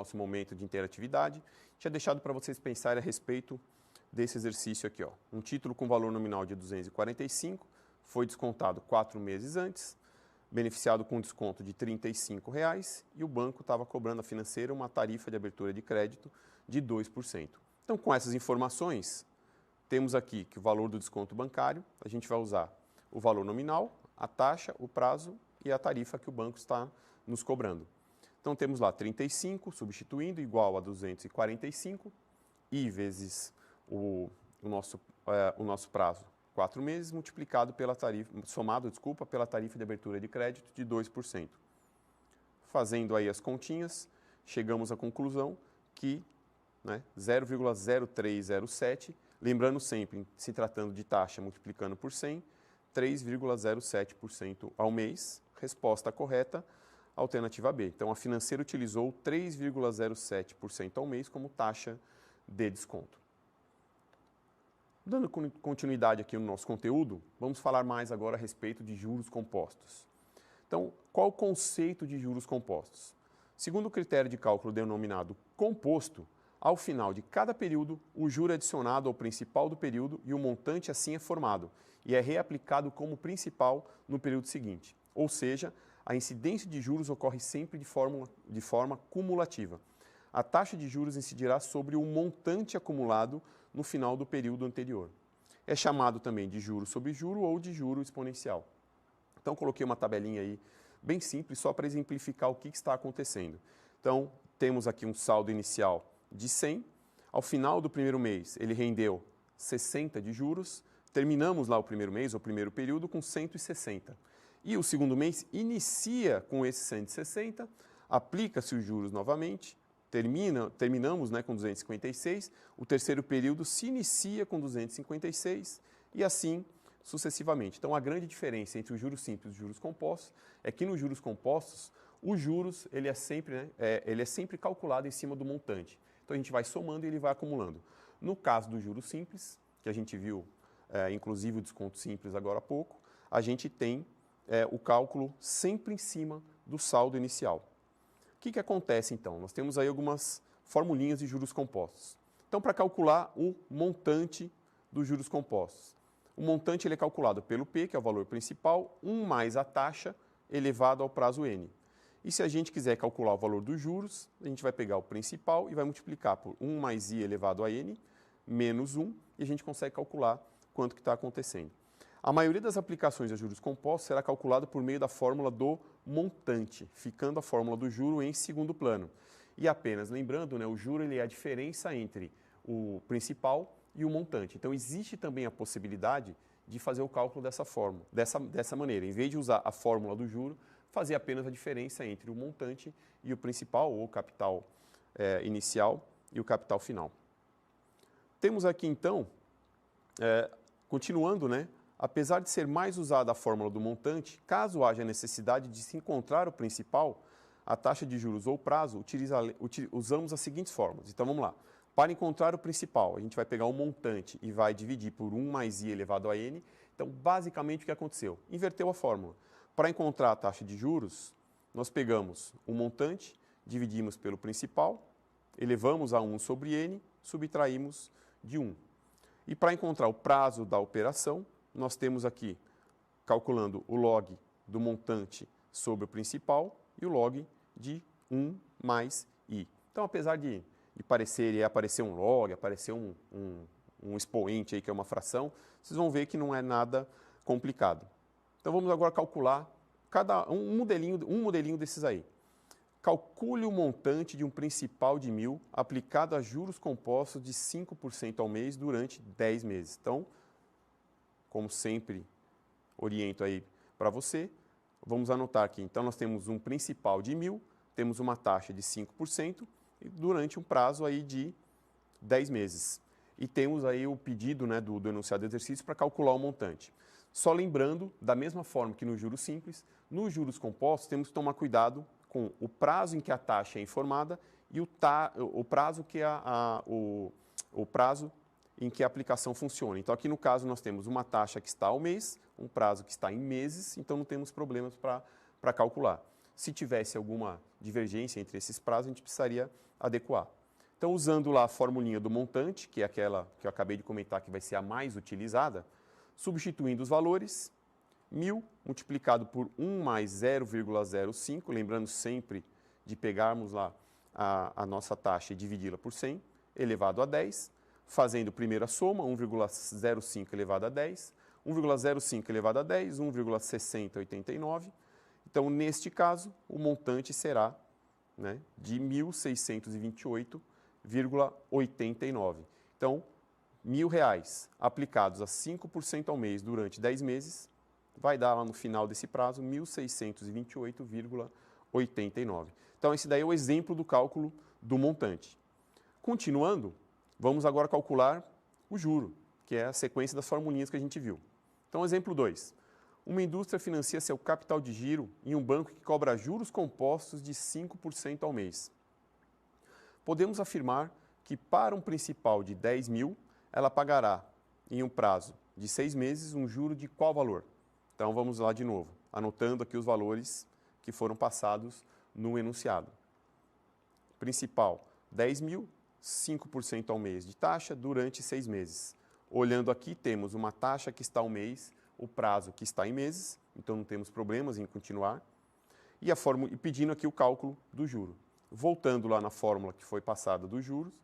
nosso momento de interatividade, tinha deixado para vocês pensarem a respeito desse exercício aqui, ó. Um título com valor nominal de 245, foi descontado 4 meses antes, beneficiado com desconto de R$ 35,00 e o banco estava cobrando a financeira uma tarifa de abertura de crédito de 2%. Então, com essas informações, temos aqui que o valor do desconto bancário, a gente vai usar o valor nominal, a taxa, o prazo e a tarifa que o banco está nos cobrando. Então, temos lá 35, substituindo, igual a 245, i vezes o nosso prazo, 4 meses, multiplicado pela tarifa, somado, desculpa, pela tarifa de abertura de crédito de 2%. Fazendo aí as continhas, chegamos à conclusão que 0,0307, lembrando sempre, se tratando de taxa multiplicando por 100, 3,07% ao mês, resposta correta, alternativa B. Então, a financeira utilizou 3,07% ao mês como taxa de desconto. Dando continuidade aqui no nosso conteúdo, vamos falar mais agora a respeito de juros compostos. Então, qual o conceito de juros compostos? Segundo o critério de cálculo denominado composto, ao final de cada período, o juro é adicionado ao principal do período e o montante assim é formado e é reaplicado como principal no período seguinte. Ou seja, a incidência de juros ocorre sempre de forma cumulativa. A taxa de juros incidirá sobre o montante acumulado no final do período anterior. É chamado também de juro sobre juro ou de juro exponencial. Então, coloquei uma tabelinha aí bem simples só para exemplificar o que está acontecendo. Então, temos aqui um saldo inicial de 100, ao final do primeiro mês ele rendeu 60 de juros, terminamos lá o primeiro mês, o primeiro período, com 160. E o segundo mês inicia com esse 160, aplica-se os juros novamente, terminamos com 256, o terceiro período se inicia com 256 e assim sucessivamente. Então, a grande diferença entre os juros simples e os juros compostos é que nos juros compostos, os juros ele é sempre calculado em cima do montante. Então, a gente vai somando e ele vai acumulando. No caso do juros simples, que a gente viu, inclusive o desconto simples agora há pouco, a gente tem o cálculo sempre em cima do saldo inicial. O que acontece, então? Nós temos aí algumas formulinhas de juros compostos. Então, para calcular o montante dos juros compostos, o montante ele é calculado pelo P, que é o valor principal, 1 mais a taxa elevado ao prazo N. E se a gente quiser calcular o valor dos juros, a gente vai pegar o principal e vai multiplicar por 1 mais I elevado a N, menos 1, e a gente consegue calcular quanto que está acontecendo. A maioria das aplicações de juros compostos será calculada por meio da fórmula do montante, ficando a fórmula do juro em segundo plano. E apenas lembrando, o juro ele é a diferença entre o principal e o montante. Então, existe também a possibilidade de fazer o cálculo dessa forma, dessa maneira. Em vez de usar a fórmula do juro, fazer apenas a diferença entre o montante e o principal, ou o capital inicial e o capital final. Temos aqui, então, continuando, apesar de ser mais usada a fórmula do montante, caso haja necessidade de se encontrar o principal, a taxa de juros ou prazo, usamos as seguintes fórmulas. Então, vamos lá. Para encontrar o principal, a gente vai pegar o montante e vai dividir por 1 mais I elevado a N. Então, basicamente, o que aconteceu? Inverteu a fórmula. Para encontrar a taxa de juros, nós pegamos o montante, dividimos pelo principal, elevamos a 1 sobre N, subtraímos de 1. E para encontrar o prazo da operação, nós temos aqui, calculando o log do montante sobre o principal e o log de 1 mais I. Então, apesar de aparecer um log, aparecer um expoente aí que é uma fração, vocês vão ver que não é nada complicado. Então, vamos agora calcular um modelinho desses aí. Calcule o montante de um principal de 1.000 aplicado a juros compostos de 5% ao mês durante 10 meses. Então, como sempre oriento aí para você, vamos anotar aqui. Então, nós temos um principal de 1.000, temos uma taxa de 5% durante um prazo aí de 10 meses. E temos aí o pedido do enunciado do exercício para calcular o montante. Só lembrando, da mesma forma que nos juros simples, nos juros compostos temos que tomar cuidado com o prazo em que a taxa é informada e o prazo em que a aplicação funciona. Então, aqui no caso, nós temos uma taxa que está ao mês, um prazo que está em meses, então não temos problemas para calcular. Se tivesse alguma divergência entre esses prazos, a gente precisaria adequar. Então, usando lá a formulinha do montante, que é aquela que eu acabei de comentar que vai ser a mais utilizada, substituindo os valores, 1.000 multiplicado por 1 mais 0,05, lembrando sempre de pegarmos lá a nossa taxa e dividi-la por 100, elevado a 10, fazendo primeiro a soma, 1,05 elevado a 10, 1,05 elevado a 10, 1,6089. Então, neste caso, o montante será, né, de R$ 1.628,89. Então, R$ 1.000 aplicados a 5% ao mês durante 10 meses, vai dar lá no final desse prazo R$ 1.628,89. Então, esse daí é o exemplo do cálculo do montante. Continuando, vamos agora calcular o juro, que é a sequência das formulinhas que a gente viu. Então, exemplo 2. Uma indústria financia seu capital de giro em um banco que cobra juros compostos de 5% ao mês. Podemos afirmar que para um principal de 10.000, ela pagará em um prazo de 6 meses um juro de qual valor? Então, vamos lá de novo, anotando aqui os valores que foram passados no enunciado. Principal, 10.000, 5% ao mês de taxa durante 6 meses. Olhando aqui, temos uma taxa que está ao mês, o prazo que está em meses, então não temos problemas em continuar. E pedindo aqui o cálculo do juro. Voltando lá na fórmula que foi passada dos juros,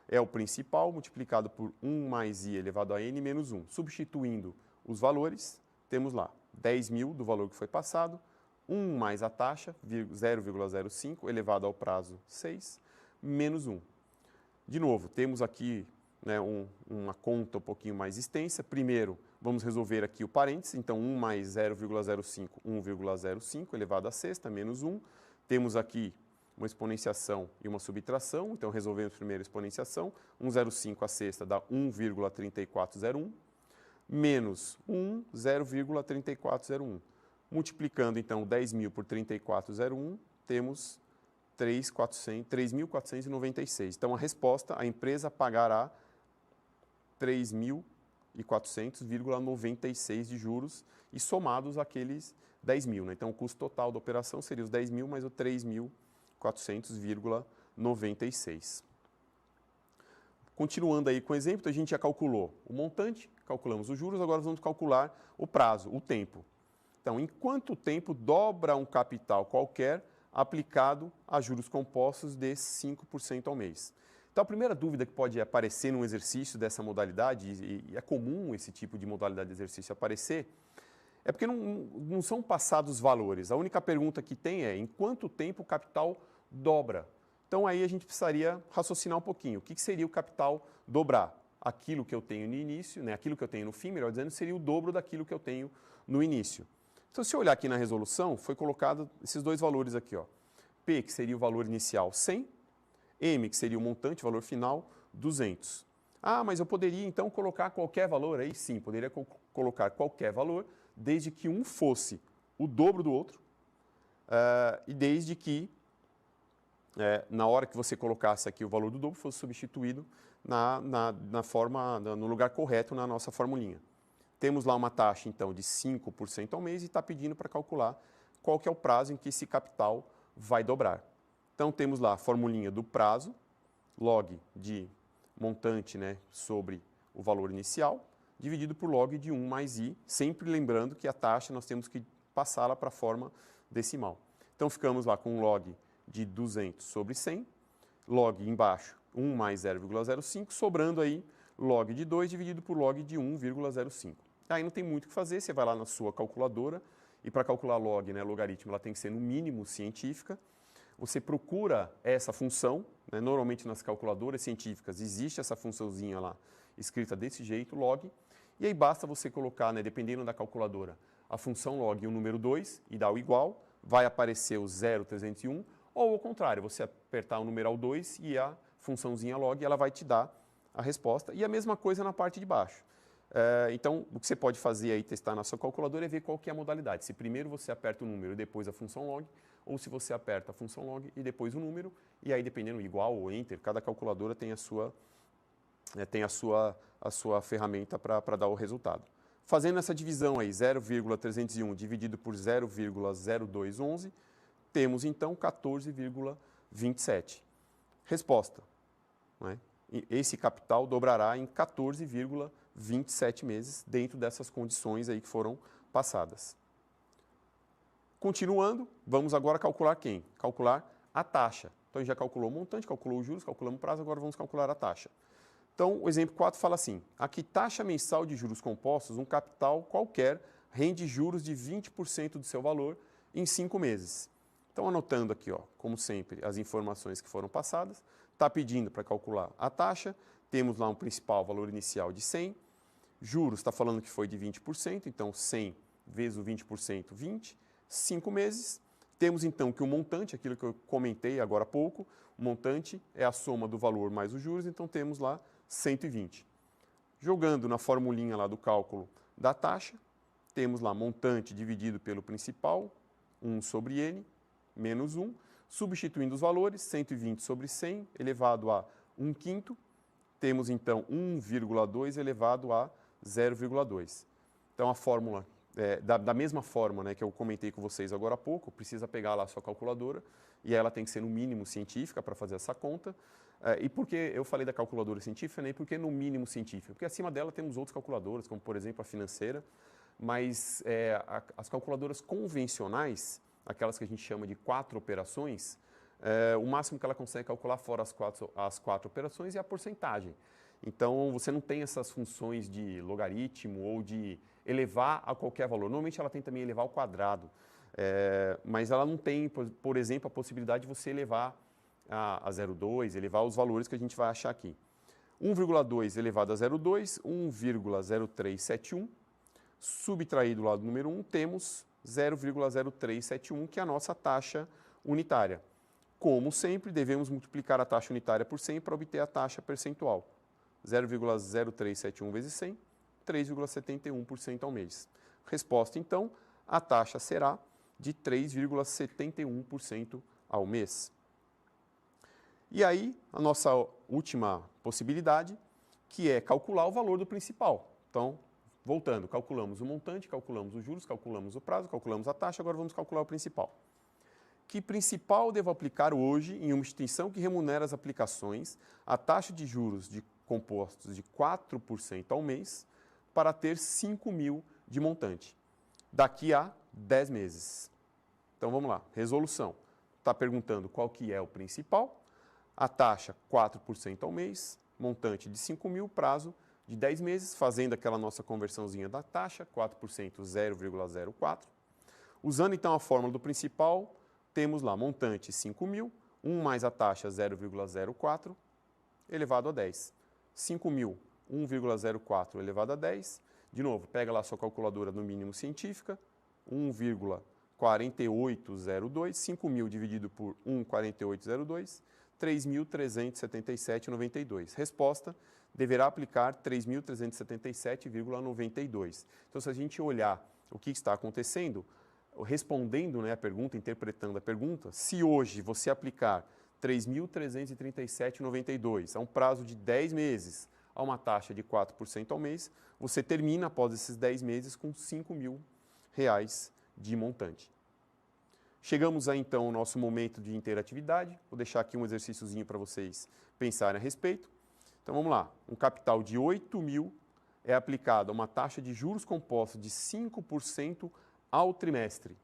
é o principal multiplicado por 1 mais i elevado a n menos 1. Substituindo os valores, temos lá 10.000 do valor que foi passado, 1 mais a taxa, 0,05, elevado ao prazo 6, menos 1. De novo, temos aqui, né, uma conta um pouquinho mais extensa. Primeiro, vamos resolver aqui o parênteses. Então, 1 mais 0,05, 1,05, elevado a sexta, menos 1. Temos aqui uma exponenciação e uma subtração. Então, resolvemos primeiro a exponenciação. 1,05 a sexta dá 1,3401, menos 1, 0,3401. Multiplicando, então, 10.000 por 3401, temos 3.496. Então, a resposta, a empresa pagará 3.400,96 de juros e somados aqueles 10.000. Né? Então, o custo total da operação seria os 10.000 mais o 3.400,96. Continuando aí com o exemplo, a gente já calculou o montante, calculamos os juros, agora vamos calcular o prazo, o tempo. Então, em quanto tempo dobra um capital qualquer aplicado a juros compostos de 5% ao mês? Então, a primeira dúvida que pode aparecer num exercício dessa modalidade, e é comum esse tipo de modalidade de exercício aparecer, é porque não são passados valores. A única pergunta que tem é em quanto tempo o capital dobra? Então, aí a gente precisaria raciocinar um pouquinho. O que seria o capital dobrar? Aquilo que eu tenho no início, né? Aquilo que eu tenho no fim, melhor dizendo, seria o dobro daquilo que eu tenho no início. Então, se eu olhar aqui na resolução, foi colocado esses dois valores aqui, ó. P, que seria o valor inicial, 100. M, que seria o montante, valor final, 200. Ah, mas eu poderia, então, colocar qualquer valor aí? Sim, poderia colocar qualquer valor, desde que um fosse o dobro do outro e desde que, na hora que você colocasse aqui o valor do dobro, fosse substituído no lugar correto na nossa formulinha. Temos lá uma taxa, então, de 5% ao mês e está pedindo para calcular qual que é o prazo em que esse capital vai dobrar. Então, temos lá a formulinha do prazo, log de montante, né, sobre o valor inicial, dividido por log de 1 mais i, sempre lembrando que a taxa nós temos que passá-la para a forma decimal. Então, ficamos lá com um log de 200 sobre 100, log embaixo 1 mais 0,05, sobrando aí log de 2 dividido por log de 1,05. Aí não tem muito o que fazer, você vai lá na sua calculadora e para calcular log, né, logaritmo, ela tem que ser no mínimo científica. Você procura essa função, né, normalmente nas calculadoras científicas existe essa funçãozinha lá escrita desse jeito, log, e aí basta você colocar, né, dependendo da calculadora, a função log e o número 2 e dar o igual, vai aparecer o 0,301, ou ao contrário, você apertar o numeral 2 e a funçãozinha log, ela vai te dar a resposta, e a mesma coisa na parte de baixo. Então, o que você pode fazer aí, testar na sua calculadora, é ver qual que é a modalidade. Se primeiro você aperta o número e depois a função log, ou se você aperta a função log e depois o número, e aí dependendo igual ou enter, cada calculadora tem a sua ferramenta para dar o resultado. Fazendo essa divisão aí, 0,301 dividido por 0,0211, temos então 14,27. Resposta, né? Esse capital dobrará em 14,27 meses dentro dessas condições aí que foram passadas. Continuando, vamos agora calcular quem? Calcular a taxa. Então, a gente já calculou o montante, calculou os juros, calculamos o prazo, agora vamos calcular a taxa. Então, o exemplo 4 fala assim, a que taxa mensal de juros compostos, um capital qualquer, rende juros de 20% do seu valor em 5 meses. Então, anotando aqui, ó, como sempre, as informações que foram passadas, está pedindo para calcular a taxa, temos lá um principal valor inicial de 100, juros está falando que foi de 20%, então 100 vezes o 20%, 20, 5 meses. Temos então que o montante, aquilo que eu comentei agora há pouco, o montante é a soma do valor mais os juros, então temos lá 120. Jogando na formulinha lá do cálculo da taxa, temos lá montante dividido pelo principal, 1 sobre N, menos 1, substituindo os valores, 120 sobre 100 elevado a 1/5, temos então 1,2 elevado a 0,2. Então a fórmula, da mesma forma, né, que eu comentei com vocês agora há pouco, precisa pegar lá a sua calculadora e ela tem que ser no mínimo científica para fazer essa conta. E por que eu falei da calculadora científica? Nem porque no mínimo científica, porque acima dela temos outras calculadoras, como por exemplo a financeira, mas as calculadoras convencionais, aquelas que a gente chama de 4 operações, o máximo que ela consegue calcular fora as quatro operações é a porcentagem. Então, você não tem essas funções de logaritmo ou de elevar a qualquer valor. Normalmente, ela tem também elevar ao quadrado, mas ela não tem, por exemplo, a possibilidade de você elevar a 0,2, elevar os valores que a gente vai achar aqui. 1,2 elevado a 0,2, 1,0371. Subtraído lá do número 1, temos 0,0371, que é a nossa taxa unitária. Como sempre, devemos multiplicar a taxa unitária por 100 para obter a taxa percentual. 0,0371 vezes 100, 3,71% ao mês. Resposta, então, a taxa será de 3,71% ao mês. E aí, a nossa última possibilidade, que é calcular o valor do principal. Então, voltando, calculamos o montante, calculamos os juros, calculamos o prazo, calculamos a taxa, agora vamos calcular o principal. Que principal devo aplicar hoje em uma instituição que remunera as aplicações a taxa de juros de compostos de 4% ao mês para ter 5.000 de montante, daqui a 10 meses. Então, vamos lá. Resolução. Está perguntando qual que é o principal, a taxa 4% ao mês, montante de 5.000, prazo de 10 meses, fazendo aquela nossa conversãozinha da taxa, 4%, 0,04. Usando, então, a fórmula do principal, temos lá montante 5.000, 1 mais a taxa 0,04, elevado a 10. 5.000, 1,04 elevado a 10. De novo, pega lá a sua calculadora no mínimo científica, 1,4802, 5.000 dividido por 1,4802, 3.377,92. Resposta, deverá aplicar 3.377,92. Então, se a gente olhar o que está acontecendo, respondendo, né, a pergunta, interpretando a pergunta, se hoje você aplicar 3.337,92 a um prazo de 10 meses, a uma taxa de 4% ao mês, você termina, após esses 10 meses, com R$5.000 de montante. Chegamos aí, então, ao nosso momento de interatividade. Vou deixar aqui um exercíciozinho para vocês pensarem a respeito. Então, vamos lá. Um capital de 8.000 é aplicado a uma taxa de juros compostos de 5% ao trimestre.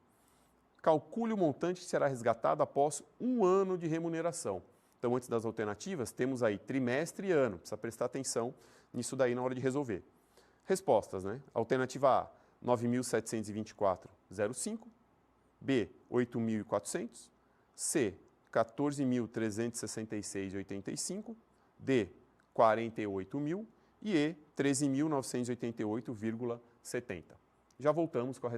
Calcule o montante que será resgatado após 1 ano de remuneração. Então, antes das alternativas, temos aí trimestre e ano. Precisa prestar atenção nisso daí na hora de resolver. Respostas, né? Alternativa A, 9.724,05. B, 8.400. C, 14.366,85. D, 48.000. E E, 13.988,70. Já voltamos com a resposta.